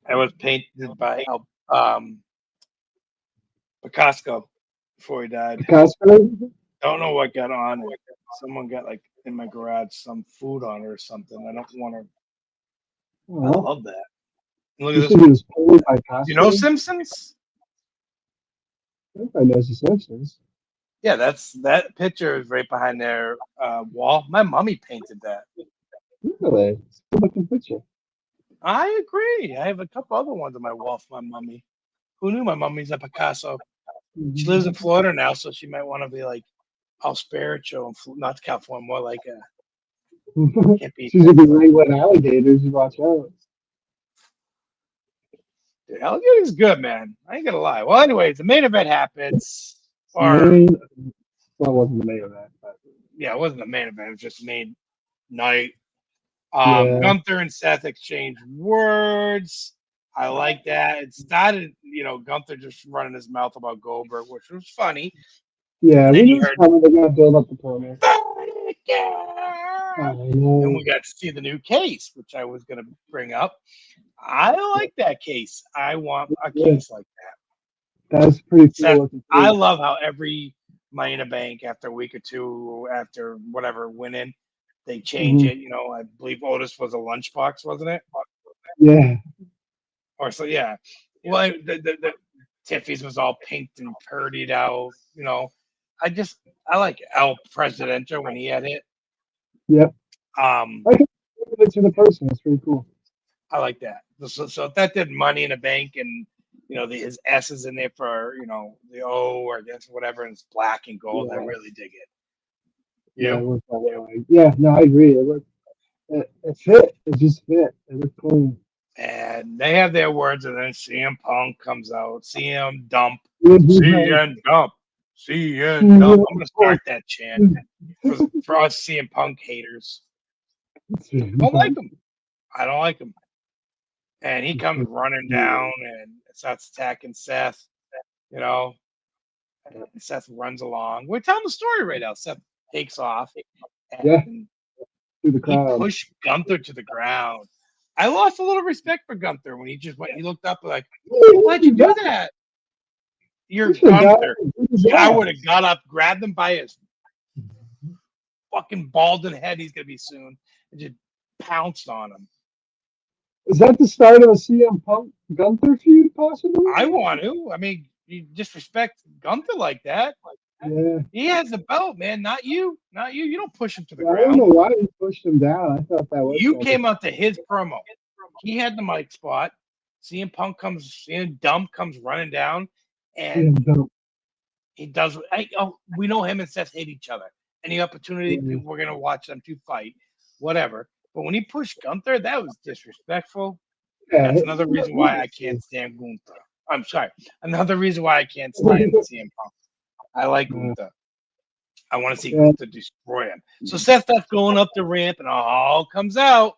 I was painted by Picasso before he died. Picasso? Don't know what got on it. Someone got like in my garage some food on it or something. I don't want to. I love that. Look at this. You know Simpsons? Everybody knows the Simpsons. Yeah, that picture is right behind their wall. My mommy painted that. Really? It's a good looking picture. I agree. I have a couple other ones on my wall for my mommy. Who knew my mommy's a Picasso? She lives in Florida now, so she might want to be like all spiritual, not California, more like a She's gonna be wrangling alligators. You watch out. Dude, alligator's good, man. I ain't gonna lie. Well, anyways, the main event happens. Well, it wasn't the main event. But... Yeah, it wasn't the main event. It was just main night. Gunther and Seth exchange words. I like that. It started, Gunther just running his mouth about Goldberg, which was funny. Yeah, we just they're gonna build up the promo. And we got to see the new case, which I was gonna bring up. I like that case. I want a case like that. That's pretty cool. I love how every Money in a Bank after a week or two after whatever winning, they change it. I believe Otis was a lunchbox, wasn't it? Yeah. Or so, yeah. Well, the Tiffy's was all pinked and purdied out. I like El Presidente when he had it. Yep. I can give it to the person. It's pretty cool. I like that. So if that did Money in a Bank and his S is in there for the O or I guess whatever, and it's black and gold. Yeah. I really dig it. Yeah, no, I agree. It fit. It just fit. It looked clean. And they have their words, and then CM Punk comes out. CM Dump. CM Dump. CM Dump. I'm gonna start that chant for us CM Punk haters. I don't like him. And he comes running down and starts attacking Seth. And Seth runs along. We're telling the story right now. Seth takes off. And through the crowd. He pushed Gunther to the ground. I lost a little respect for Gunther when he just went. He looked up like, "Why'd you do that? You're Gunther." I would have got up, grabbed him by his fucking balding head. He's gonna be soon, and just pounced on him. Is that the start of a CM Punk Gunther feud, possibly? I want to. I mean, you disrespect Gunther like that. Yeah. He has the belt, man. Not you. Not you. You don't push him to the ground. I don't know why he pushed him down. I thought that was. You came up to his promo. He had the mic spot. CM Dump comes running down, and he does. We know him and Seth hate each other. Any opportunity, we're gonna watch them two fight, whatever. But when he pushed Gunther, that was disrespectful. Yeah, That's another reason why I can't stand Gunther. I'm sorry. Another reason why I can't stand CM Punk. I like Gunther. I want to see Yeah. Gunther destroy him. So Seth's going up the ramp, and all comes out.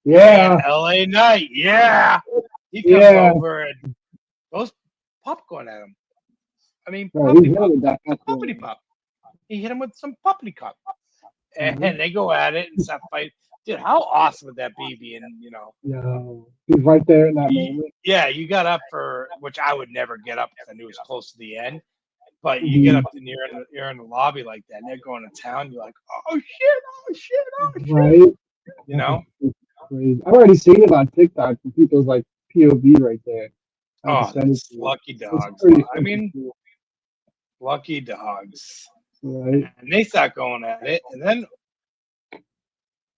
Yeah. And LA Knight, yeah. He comes Yeah. over and goes popcorn at him. I mean, Right, poppity he's pop. really that It's a popcorn. poppity pop. He hit him with some poppity cup. And Mhm. they go at it and Seth fight. Dude, how awesome would that be being, No, he's right there in that you, moment. yeah, you got up for, which I would never get up because I knew it was close to the end. But you get up and you're in the lobby like that, and they're going to town. You're like, oh shit. Right? You know? It's crazy. I've already seen it on TikTok from people's like POV right there. I have to Oh, send it to you. lucky It's dogs. pretty I mean, cool, lucky dogs. right? And they start going at it, and then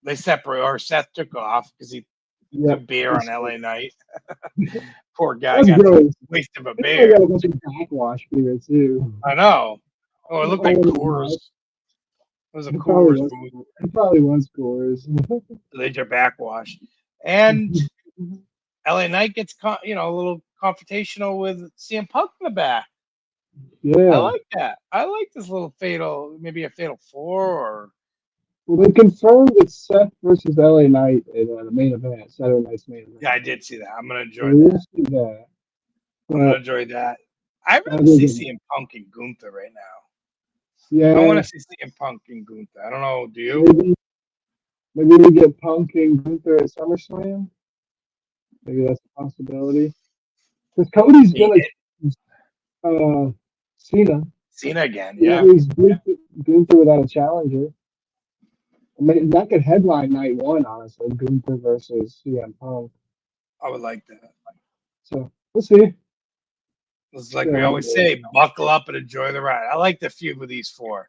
they separate. Or Seth took off because he took beer on LA Knight. Poor guy That's got gross. the waste of a They beer. got a bunch of backwash beer too. I know. Oh, it looked like Oh, Coors. It was a It probably Coors was. booth. It probably was Coors. They did backwash, and LA Knight gets a little confrontational with CM Punk in the back. Yeah. I like that. I like this little maybe a fatal 4 or. Well, they confirmed it's Seth versus LA Knight in the main event, Saturday Night's main event. Yeah, I did see that. I'm gonna enjoy So we'll that. see that. I'm gonna But enjoy that. I'd rather that'll be see good. CM Punk and Gunther right now. Yeah, I want to see CM Punk and Gunther. I don't know. Do you? maybe we get Punk and Gunther at SummerSlam. Maybe that's a possibility. Because Cody's gonna Cena. Cena again. You Yeah. know, he's Gunther without a challenger. I mean, that could headline night one, honestly. Gunther versus CM Punk. I would like that. So we'll see. It's like we always say, buckle up and enjoy the ride. I like the feud with these 4.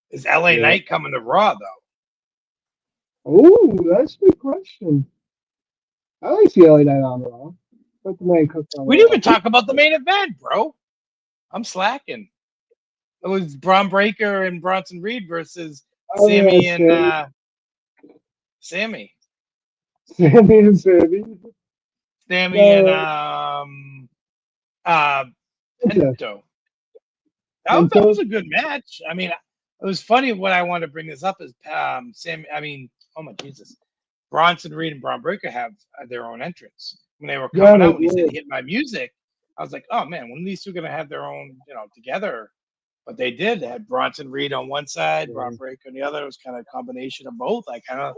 Is LA Knight coming to Raw though? Oh, that's a good question. I like to see LA Knight on Raw. Let the man cook on We Raw. didn't even talk about the main event, bro. I'm slacking. It was Braun Breaker and Bronson Reed versus Sammy and Sammy. Sammy and Sammy. Sammy and Pento. That was a good match. I mean, it was funny. What I wanted to bring this up is Sammy. I mean, oh my Jesus, Bronson Reed and Braun Breaker have their own entrance. When they were coming out, and he said, "Hit my music." I was like, "Oh man, when are these two gonna have their own, together?" But they did. They had Bronson Reed on one side, Braun Breaker on the other. It was kind of a combination of both. I kind of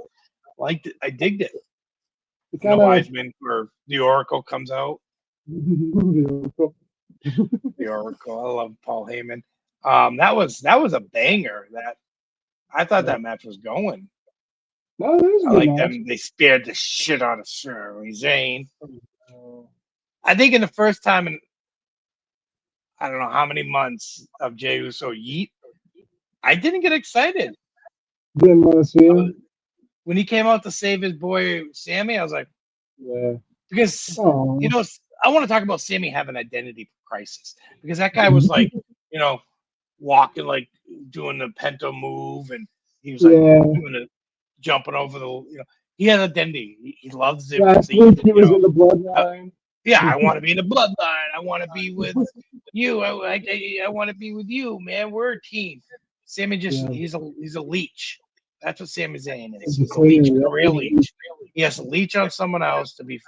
liked it. I digged it. The Wiseman or the Oracle comes out. The Oracle. I love Paul Heyman. That was a banger. That I thought that match was going. No, I like them. They spared the shit out of Sami Zayn. I think in the first time in I don't know how many months of Jey Uso Yeet, I didn't get excited. Didn't want to see him when he came out to save his boy Sammy. I was like, yeah, because I want to talk about Sammy having identity crisis because that guy was like, walking like doing the Pento move, and he was like jumping over the, he had identity. He loves it. Yeah, he was in the bloodline. Yeah, I want to be in the bloodline. I want to be with you. I want to be with you, man. We're a team. Sammy he's a leech. That's what Sami Zayn is. He's a leech, a real leech. He has to leech on someone else to be,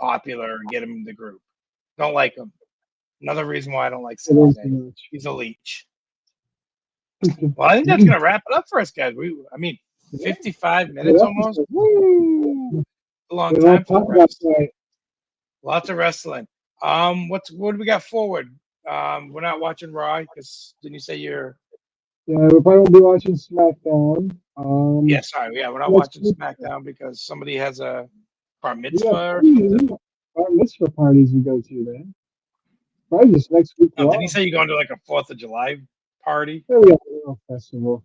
popular and get him in the group. Don't like him. Another reason why I don't like Sami Zayn. He's a leech. Well, I think that's gonna wrap it up for us, guys. 55 minutes almost. Woo! A long time for us. Lots of wrestling. What do we got forward? We're not watching Raw because didn't you say you're? Yeah, we probably won't be watching SmackDown. We're not watching SmackDown because somebody has a bar mitzvah or something. Bar mitzvah parties you go to, man. Probably just next week. Did you say you're going to like a 4th of July party? Yeah, we got a little festival.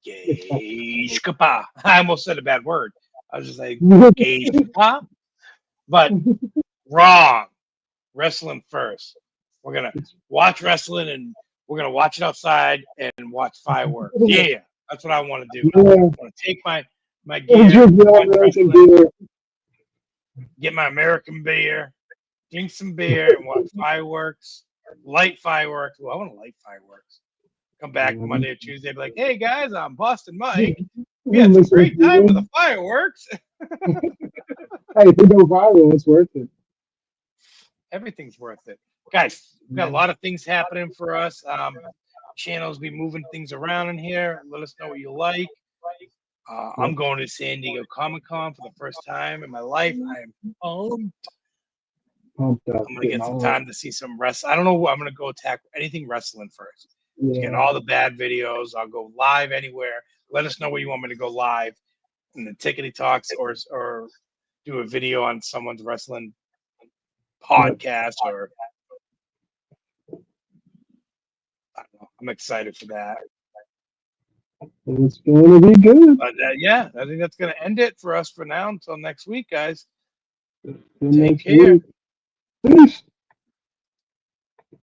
Gay-shkapa. I almost said a bad word. I was just like, gay-shkapa. But wrong. Wrestling first. We're going to watch wrestling and we're going to watch it outside and watch fireworks. Yeah, that's what I want to do. I want to take my gear. get my American beer, drink some beer, and watch fireworks, light fireworks. Well, I want to light fireworks. Come back Monday or Tuesday, be like, hey guys, I'm Boston Mike. We had some great time with the fireworks. Hey, if we go viral, it's worth it. Everything's worth it. Guys, we've got a lot of things happening for us. Channels be moving things around in here. Let us know what you like. I'm going to San Diego Comic-Con for the first time in my life. I am pumped. Pumped up. I'm going to get some time to see some wrestling. I don't know. I'm going to go attack anything wrestling first. Get all the bad videos. I'll go live anywhere. Let us know where you want me to go live in the Tickety Talks or do a video on someone's wrestling podcast or I don't know. I'm excited for that. It's going to be good. But yeah, I think that's going to end it for us for now until next week, guys. Take care. Peace.